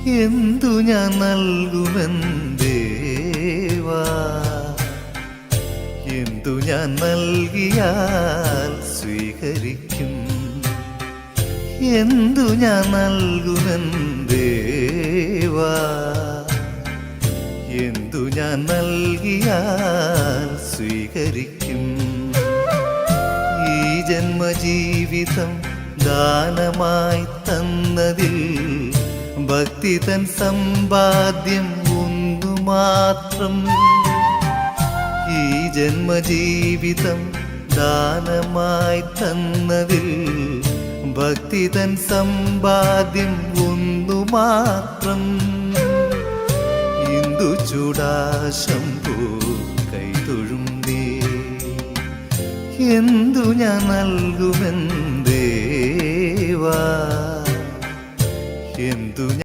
എന്തു ഞാൻ നൽകുമെന്തേവാ, എന്തു ഞാൻ നൽകിയാൽ സ്വീകരിക്കും, എന്തു ഞാൻ നൽകുമെന്തേവാ, എന്തു ഞാൻ നൽകിയാൽ സ്വീകരിക്കും. ഈ ജന്മജീവിതം ദാനമായി തന്നതിൽ ഭക്തി തൻ സമ്പാദ്യം ഒന്നു മാത്രം. ഈ ജന്മജീവിതം ദാനമായി തന്നതിൽ ഭക്തി തൻ സമ്പാദ്യം ഒന്നു മാത്രം. ഇന്ദു ചൂടാശംഭൂ കൈതൊഴുന്നേ, എന്തു ഞാൻ നൽകുമെന്തേവാ, എന്തു